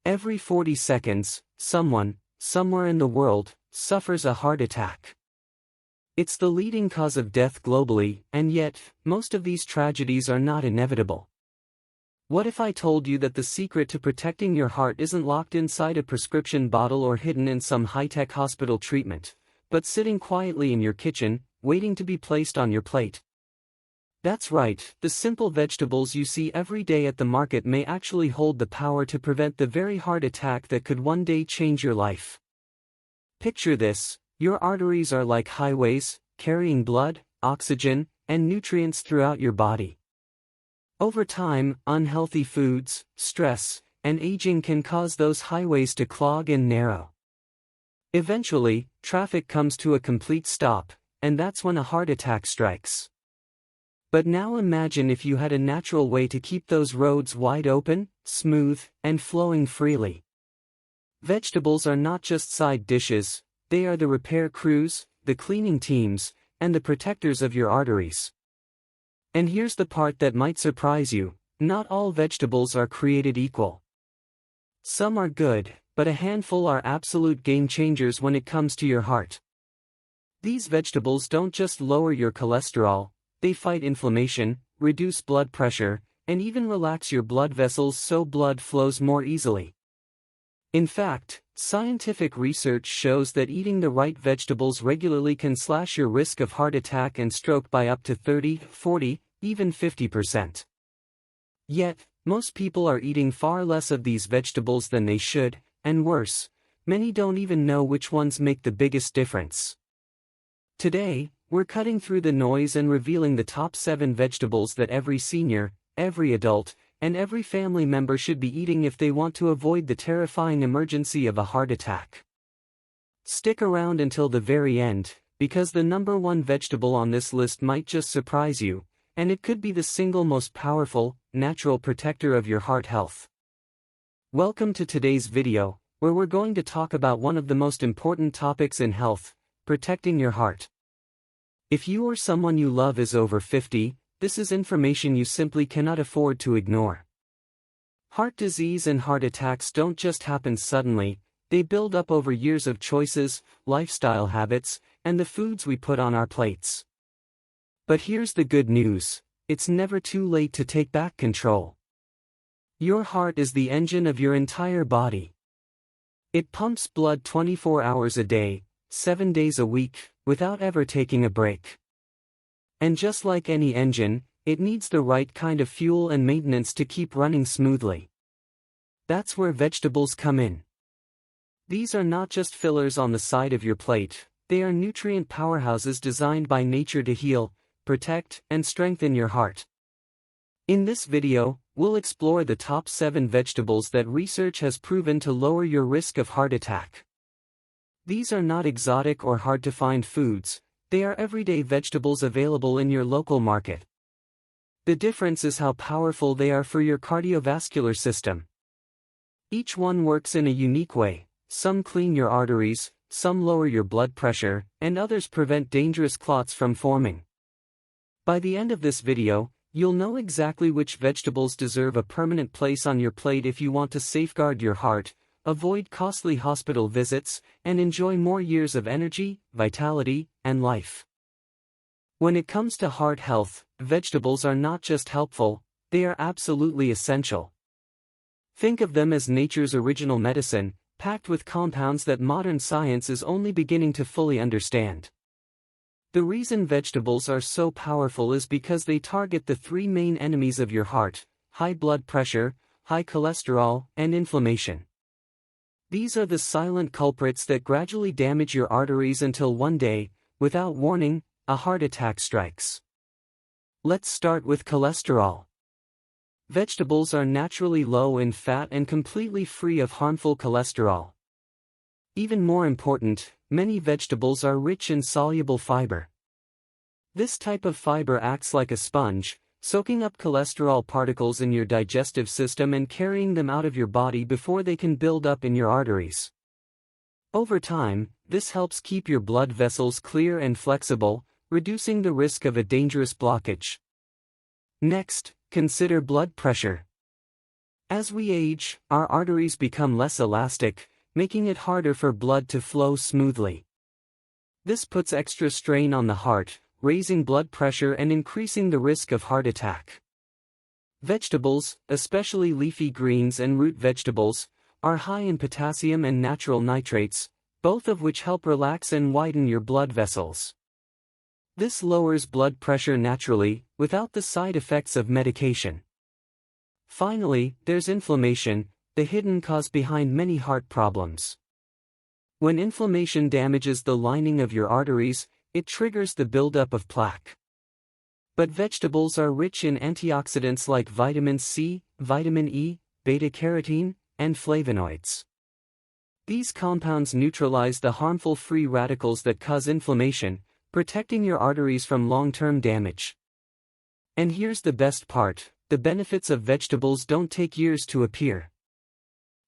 Every 40 seconds, someone, somewhere in the world, suffers a heart attack. It's the leading cause of death globally, and yet, most of these tragedies are not inevitable. What if I told you that the secret to protecting your heart isn't locked inside a prescription bottle or hidden in some high-tech hospital treatment, but sitting quietly in your kitchen, waiting to be placed on your plate? That's right, the simple vegetables you see every day at the market may actually hold the power to prevent the very heart attack that could one day change your life. Picture this: your arteries are like highways, carrying blood, oxygen, and nutrients throughout your body. Over time, unhealthy foods, stress, and aging can cause those highways to clog and narrow. Eventually, traffic comes to a complete stop, and that's when a heart attack strikes. But now imagine if you had a natural way to keep those roads wide open, smooth, and flowing freely. Vegetables are not just side dishes, they are the repair crews, the cleaning teams, and the protectors of your arteries. And here's the part that might surprise you: not all vegetables are created equal. Some are good, but a handful are absolute game changers when it comes to your heart. These vegetables don't just lower your cholesterol, they fight inflammation, reduce blood pressure, and even relax your blood vessels so blood flows more easily. In fact, scientific research shows that eating the right vegetables regularly can slash your risk of heart attack and stroke by up to 30, 40, even 50%. Yet, most people are eating far less of these vegetables than they should, and worse, many don't even know which ones make the biggest difference. Today, we're cutting through the noise and revealing the top 7 vegetables that every senior, every adult, and every family member should be eating if they want to avoid the terrifying emergency of a heart attack. Stick around until the very end, because the number 1 vegetable on this list might just surprise you, and it could be the single most powerful, natural protector of your heart health. Welcome to today's video, where we're going to talk about one of the most important topics in health: protecting your heart. If you or someone you love is over 50, this is information you simply cannot afford to ignore. Heart disease and heart attacks don't just happen suddenly, they build up over years of choices, lifestyle habits, and the foods we put on our plates. But here's the good news: it's never too late to take back control. Your heart is the engine of your entire body. It pumps blood 24 hours a day, 7 days a week, without ever taking a break. And just like any engine, it needs the right kind of fuel and maintenance to keep running smoothly. That's where vegetables come in. These are not just fillers on the side of your plate, they are nutrient powerhouses designed by nature to heal, protect, and strengthen your heart. In this video, we'll explore the top 7 vegetables that research has proven to lower your risk of heart attack. These are not exotic or hard-to-find foods, they are everyday vegetables available in your local market. The difference is how powerful they are for your cardiovascular system. Each one works in a unique way: some clean your arteries, some lower your blood pressure, and others prevent dangerous clots from forming. By the end of this video, you'll know exactly which vegetables deserve a permanent place on your plate if you want to safeguard your heart, avoid costly hospital visits, and enjoy more years of energy, vitality, and life. When it comes to heart health, vegetables are not just helpful, they are absolutely essential. Think of them as nature's original medicine, packed with compounds that modern science is only beginning to fully understand. The reason vegetables are so powerful is because they target the 3 main enemies of your heart: high blood pressure, high cholesterol, and inflammation. These are the silent culprits that gradually damage your arteries until one day, without warning, a heart attack strikes. Let's start with cholesterol. Vegetables are naturally low in fat and completely free of harmful cholesterol. Even more important, many vegetables are rich in soluble fiber. This type of fiber acts like a sponge, soaking up cholesterol particles in your digestive system and carrying them out of your body before they can build up in your arteries. Over time, this helps keep your blood vessels clear and flexible, reducing the risk of a dangerous blockage. Next, consider blood pressure. As we age, our arteries become less elastic, making it harder for blood to flow smoothly. This puts extra strain on the heart, raising blood pressure and increasing the risk of heart attack. Vegetables, especially leafy greens and root vegetables, are high in potassium and natural nitrates, both of which help relax and widen your blood vessels. This lowers blood pressure naturally, without the side effects of medication. Finally, there's inflammation, the hidden cause behind many heart problems. When inflammation damages the lining of your arteries, it triggers the buildup of plaque. But vegetables are rich in antioxidants like vitamin C, vitamin E, beta-carotene, and flavonoids. These compounds neutralize the harmful free radicals that cause inflammation, protecting your arteries from long-term damage. And here's the best part, the benefits of vegetables don't take years to appear.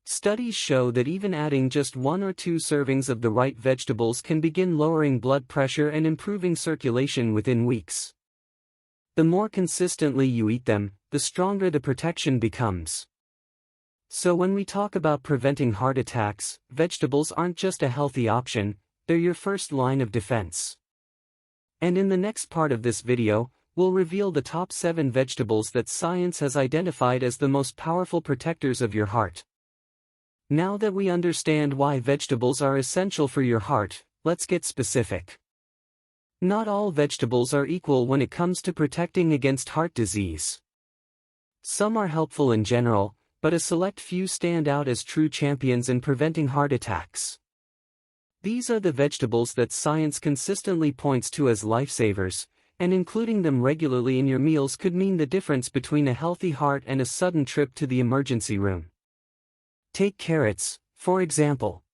Studies show that even adding just 1 or 2 servings of the right vegetables can begin lowering blood pressure and improving circulation within weeks. The more consistently you eat them, the stronger the protection becomes. So when we talk about preventing heart attacks, vegetables aren't just a healthy option, they're your first line of defense. And in the next part of this video, we'll reveal the top 7 vegetables that science has identified as the most powerful protectors of your heart. Now that we understand why vegetables are essential for your heart, let's get specific. Not all vegetables are equal when it comes to protecting against heart disease. Some are helpful in general, but a select few stand out as true champions in preventing heart attacks. These are the vegetables that science consistently points to as lifesavers, and including them regularly in your meals could mean the difference between a healthy heart and a sudden trip to the emergency room. Take carrots, for example.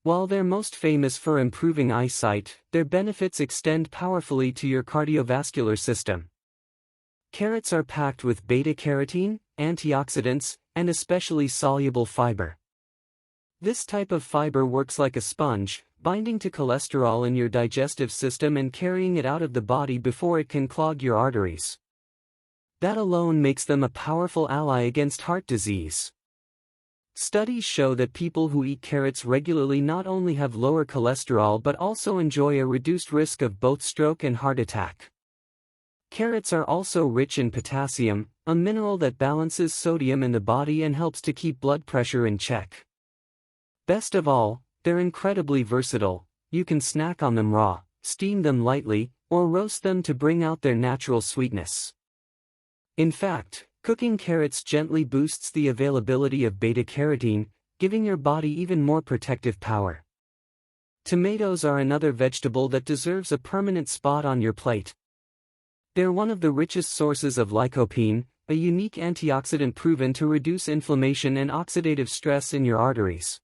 While they're most famous for improving eyesight, their benefits extend powerfully to your cardiovascular system. Carrots are packed with beta-carotene, antioxidants, and especially soluble fiber. This type of fiber works like a sponge, binding to cholesterol in your digestive system and carrying it out of the body before it can clog your arteries. That alone makes them a powerful ally against heart disease. Studies show that people who eat carrots regularly not only have lower cholesterol but also enjoy a reduced risk of both stroke and heart attack. Carrots are also rich in potassium, a mineral that balances sodium in the body and helps to keep blood pressure in check. Best of all, they're incredibly versatile. You can snack on them raw, steam them lightly, or roast them to bring out their natural sweetness. In fact, cooking carrots gently boosts the availability of beta-carotene, giving your body even more protective power. Tomatoes are another vegetable that deserves a permanent spot on your plate. They're one of the richest sources of lycopene, a unique antioxidant proven to reduce inflammation and oxidative stress in your arteries.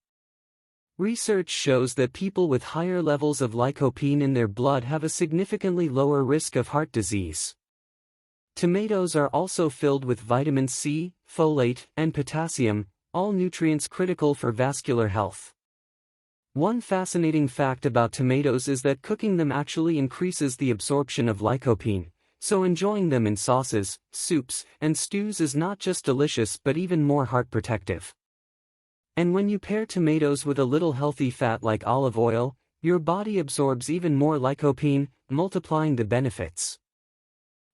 Research shows that people with higher levels of lycopene in their blood have a significantly lower risk of heart disease. Tomatoes are also filled with vitamin C, folate, and potassium, all nutrients critical for vascular health. One fascinating fact about tomatoes is that cooking them actually increases the absorption of lycopene, so enjoying them in sauces, soups, and stews is not just delicious but even more heart protective. And when you pair tomatoes with a little healthy fat like olive oil, your body absorbs even more lycopene, multiplying the benefits.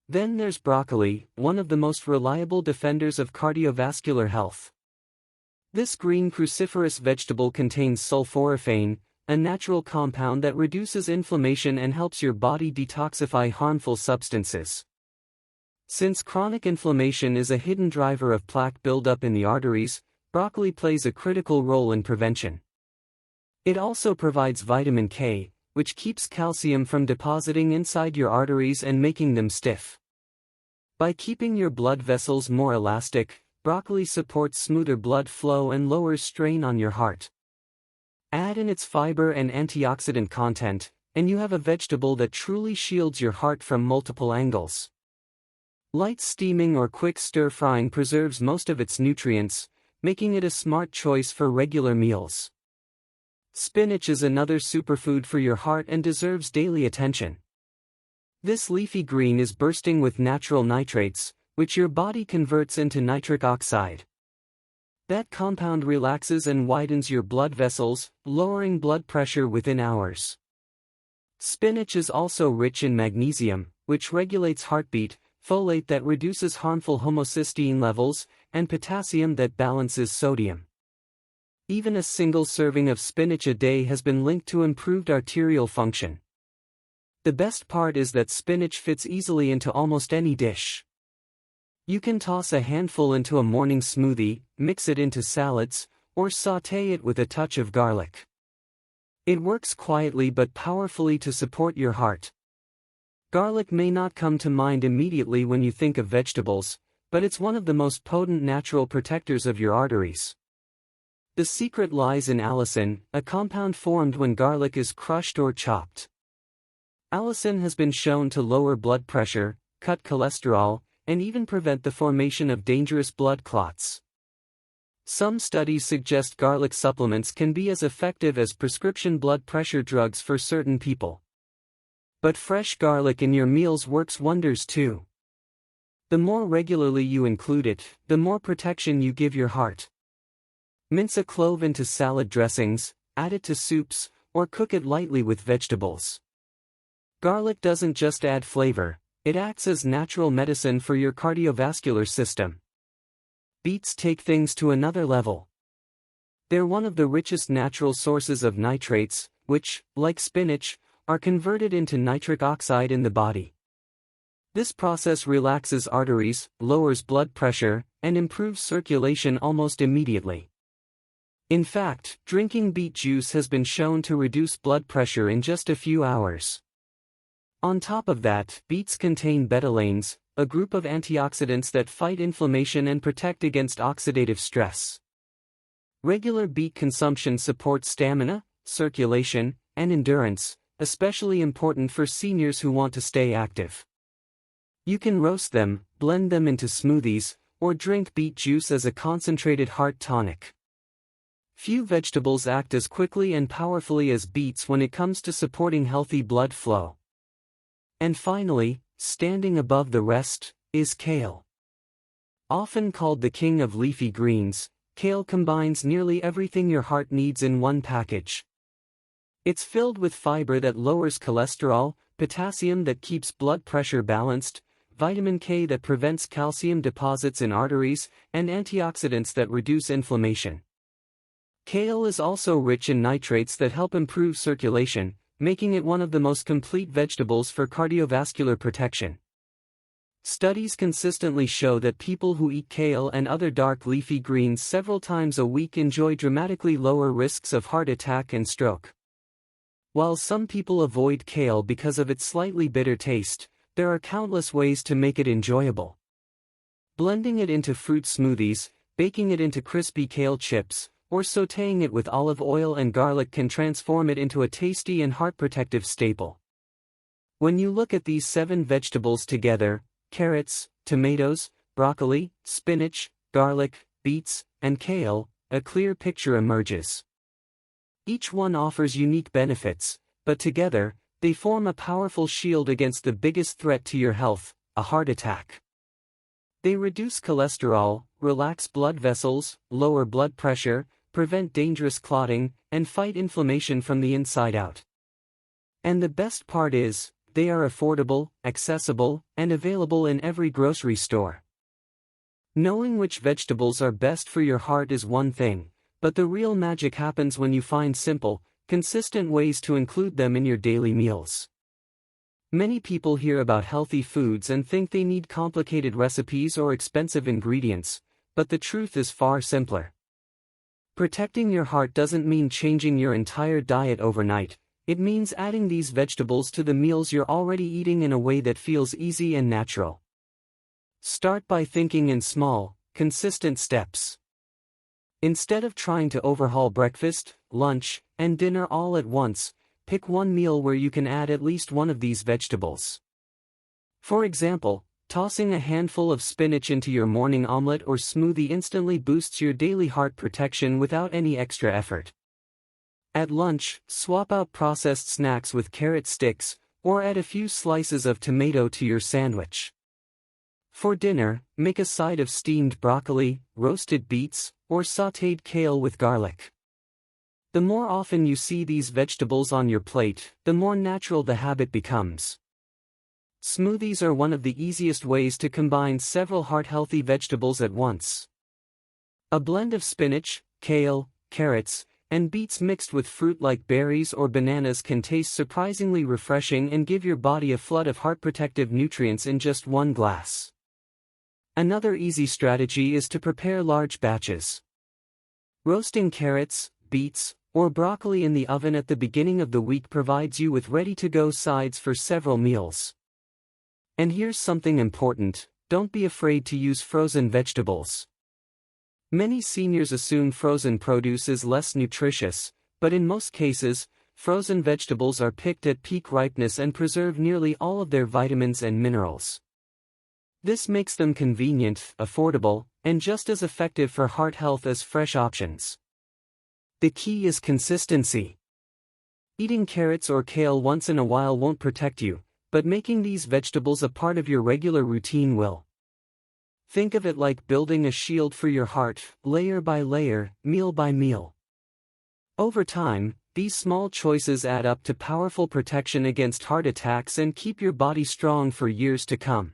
Then there's broccoli, one of the most reliable defenders of cardiovascular health. This green cruciferous vegetable contains sulforaphane, a natural compound that reduces inflammation and helps your body detoxify harmful substances. Since chronic inflammation is a hidden driver of plaque buildup in the arteries, broccoli plays a critical role in prevention. It also provides vitamin K, which keeps calcium from depositing inside your arteries and making them stiff. By keeping your blood vessels more elastic, broccoli supports smoother blood flow and lowers strain on your heart. Add in its fiber and antioxidant content, and you have a vegetable that truly shields your heart from multiple angles. Light steaming or quick stir-frying preserves most of its nutrients, making it a smart choice for regular meals. Spinach is another superfood for your heart and deserves daily attention. This leafy green is bursting with natural nitrates, which your body converts into nitric oxide. That compound relaxes and widens your blood vessels, lowering blood pressure within hours. Spinach is also rich in magnesium, which regulates heartbeat, folate that reduces harmful homocysteine levels, and potassium that balances sodium. Even a single serving of spinach a day has been linked to improved arterial function. The best part is that spinach fits easily into almost any dish. You can toss a handful into a morning smoothie, mix it into salads, or sauté it with a touch of garlic. It works quietly but powerfully to support your heart. Garlic may not come to mind immediately when you think of vegetables, but it's one of the most potent natural protectors of your arteries. The secret lies in allicin, a compound formed when garlic is crushed or chopped. Allicin has been shown to lower blood pressure, cut cholesterol, and even prevent the formation of dangerous blood clots. Some studies suggest garlic supplements can be as effective as prescription blood pressure drugs for certain people. But fresh garlic in your meals works wonders too. The more regularly you include it, the more protection you give your heart. Mince a clove into salad dressings, add it to soups, or cook it lightly with vegetables. Garlic doesn't just add flavor, it acts as natural medicine for your cardiovascular system. Beets take things to another level. They're one of the richest natural sources of nitrates, which, like spinach, are converted into nitric oxide in the body. This process relaxes arteries, lowers blood pressure, and improves circulation almost immediately. In fact, drinking beet juice has been shown to reduce blood pressure in just a few hours. On top of that, beets contain betalains, a group of antioxidants that fight inflammation and protect against oxidative stress. Regular beet consumption supports stamina, circulation, and endurance, especially important for seniors who want to stay active. You can roast them, blend them into smoothies, or drink beet juice as a concentrated heart tonic. Few vegetables act as quickly and powerfully as beets when it comes to supporting healthy blood flow. And finally, standing above the rest, is kale. Often called the king of leafy greens, kale combines nearly everything your heart needs in one package. It's filled with fiber that lowers cholesterol, potassium that keeps blood pressure balanced, vitamin K that prevents calcium deposits in arteries, and antioxidants that reduce inflammation. Kale is also rich in nitrates that help improve circulation, making it one of the most complete vegetables for cardiovascular protection. Studies consistently show that people who eat kale and other dark leafy greens several times a week enjoy dramatically lower risks of heart attack and stroke. While some people avoid kale because of its slightly bitter taste, there are countless ways to make it enjoyable. Blending it into fruit smoothies, baking it into crispy kale chips, or sautéing it with olive oil and garlic can transform it into a tasty and heart-protective staple. When you look at these 7 vegetables together, carrots, tomatoes, broccoli, spinach, garlic, beets, and kale, a clear picture emerges. Each one offers unique benefits, but together, they form a powerful shield against the biggest threat to your health, a heart attack. They reduce cholesterol, relax blood vessels, lower blood pressure, prevent dangerous clotting, and fight inflammation from the inside out. And the best part is, they are affordable, accessible, and available in every grocery store. Knowing which vegetables are best for your heart is one thing, but the real magic happens when you find simple, consistent ways to include them in your daily meals. Many people hear about healthy foods and think they need complicated recipes or expensive ingredients, but the truth is far simpler. Protecting your heart doesn't mean changing your entire diet overnight, it means adding these vegetables to the meals you're already eating in a way that feels easy and natural. Start by thinking in small, consistent steps. Instead of trying to overhaul breakfast, lunch, and dinner all at once, pick one meal where you can add at least one of these vegetables. For example, tossing a handful of spinach into your morning omelet or smoothie instantly boosts your daily heart protection without any extra effort. At lunch, swap out processed snacks with carrot sticks, or add a few slices of tomato to your sandwich. For dinner, make a side of steamed broccoli, roasted beets, or sautéed kale with garlic. The more often you see these vegetables on your plate, the more natural the habit becomes. Smoothies are one of the easiest ways to combine several heart-healthy vegetables at once. A blend of spinach, kale, carrots, and beets mixed with fruit like berries or bananas can taste surprisingly refreshing and give your body a flood of heart-protective nutrients in just one glass. Another easy strategy is to prepare large batches. Roasting carrots, beets, or broccoli in the oven at the beginning of the week provides you with ready-to-go sides for several meals. And here's something important: don't be afraid to use frozen vegetables. Many seniors assume frozen produce is less nutritious, but in most cases, frozen vegetables are picked at peak ripeness and preserve nearly all of their vitamins and minerals. This makes them convenient, affordable, and just as effective for heart health as fresh options. The key is consistency. Eating carrots or kale once in a while won't protect you, but making these vegetables a part of your regular routine will. Think of it like building a shield for your heart, layer by layer, meal by meal. Over time, these small choices add up to powerful protection against heart attacks and keep your body strong for years to come.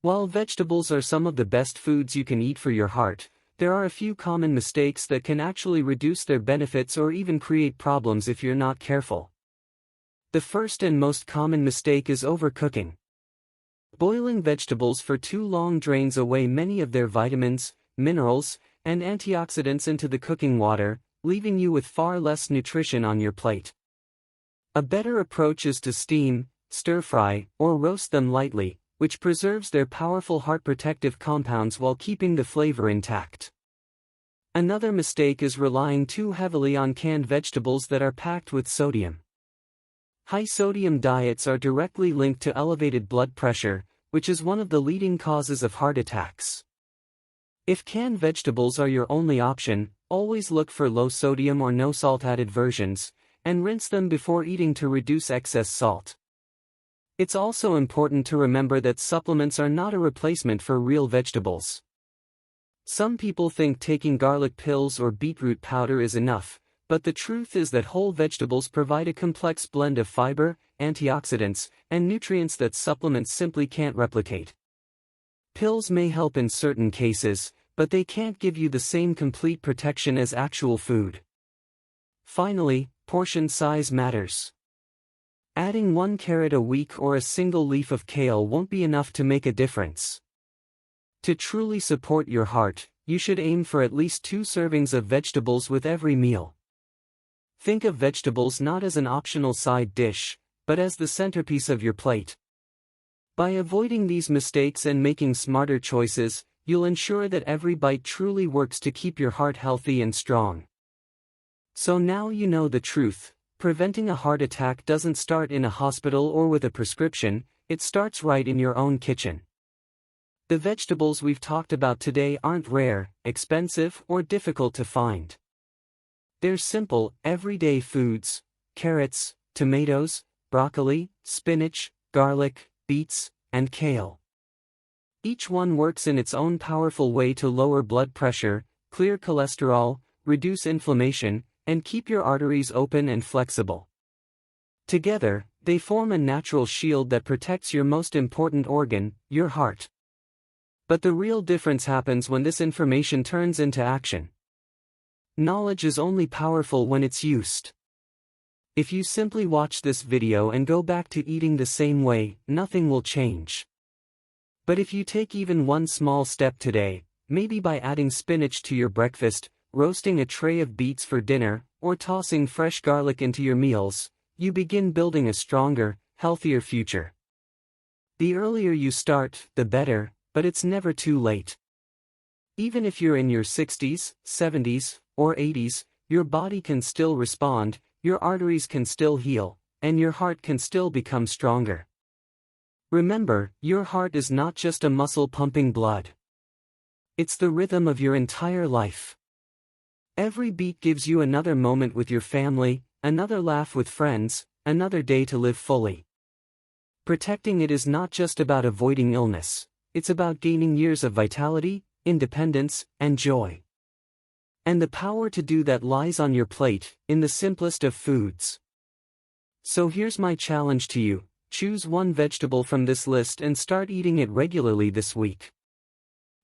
While vegetables are some of the best foods you can eat for your heart, there are a few common mistakes that can actually reduce their benefits or even create problems if you're not careful. The first and most common mistake is overcooking. Boiling vegetables for too long drains away many of their vitamins, minerals, and antioxidants into the cooking water, leaving you with far less nutrition on your plate. A better approach is to steam, stir-fry, or roast them lightly, which preserves their powerful heart-protective compounds while keeping the flavor intact. Another mistake is relying too heavily on canned vegetables that are packed with sodium. High-sodium diets are directly linked to elevated blood pressure, which is one of the leading causes of heart attacks. If canned vegetables are your only option, always look for low-sodium or no-salt-added versions, and rinse them before eating to reduce excess salt. It's also important to remember that supplements are not a replacement for real vegetables. Some people think taking garlic pills or beetroot powder is enough, but the truth is that whole vegetables provide a complex blend of fiber, antioxidants, and nutrients that supplements simply can't replicate. Pills may help in certain cases, but they can't give you the same complete protection as actual food. Finally, portion size matters. Adding 1 carrot a week or a single leaf of kale won't be enough to make a difference. To truly support your heart, you should aim for at least 2 servings of vegetables with every meal. Think of vegetables not as an optional side dish, but as the centerpiece of your plate. By avoiding these mistakes and making smarter choices, you'll ensure that every bite truly works to keep your heart healthy and strong. So now you know the truth: preventing a heart attack doesn't start in a hospital or with a prescription, it starts right in your own kitchen. The vegetables we've talked about today aren't rare, expensive, or difficult to find. They're simple, everyday foods: carrots, tomatoes, broccoli, spinach, garlic, beets, and kale. Each one works in its own powerful way to lower blood pressure, clear cholesterol, reduce inflammation, and keep your arteries open and flexible. Together, they form a natural shield that protects your most important organ, your heart. But the real difference happens when this information turns into action. Knowledge is only powerful when it's used. If you simply watch this video and go back to eating the same way, nothing will change. But if you take even one small step today, maybe by adding spinach to your breakfast, roasting a tray of beets for dinner, or tossing fresh garlic into your meals, you begin building a stronger, healthier future. The earlier you start, the better, but it's never too late. Even if you're in your 60s, 70s, or 80s, your body can still respond, your arteries can still heal, and your heart can still become stronger. Remember, your heart is not just a muscle pumping blood. It's the rhythm of your entire life. Every beat gives you another moment with your family, another laugh with friends, another day to live fully. Protecting it is not just about avoiding illness, it's about gaining years of vitality, independence, and joy. And the power to do that lies on your plate, in the simplest of foods. So here's my challenge to you: choose one vegetable from this list and start eating it regularly this week.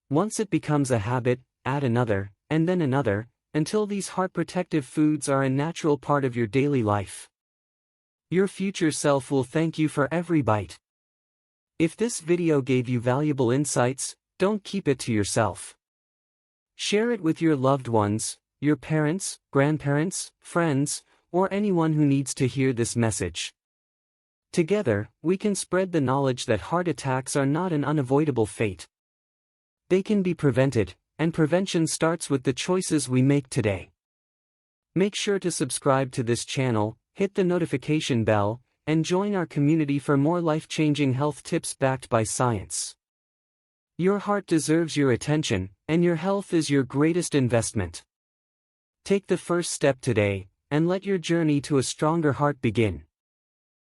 Once it becomes a habit, add another, and then another, until these heart-protective foods are a natural part of your daily life. Your future self will thank you for every bite. If this video gave you valuable insights, don't keep it to yourself. Share it with your loved ones, your parents, grandparents, friends, or anyone who needs to hear this message. Together, we can spread the knowledge that heart attacks are not an unavoidable fate. They can be prevented, and prevention starts with the choices we make today. Make sure to subscribe to this channel, hit the notification bell, and join our community for more life-changing health tips backed by science. Your heart deserves your attention, and your health is your greatest investment. Take the first step today, and let your journey to a stronger heart begin.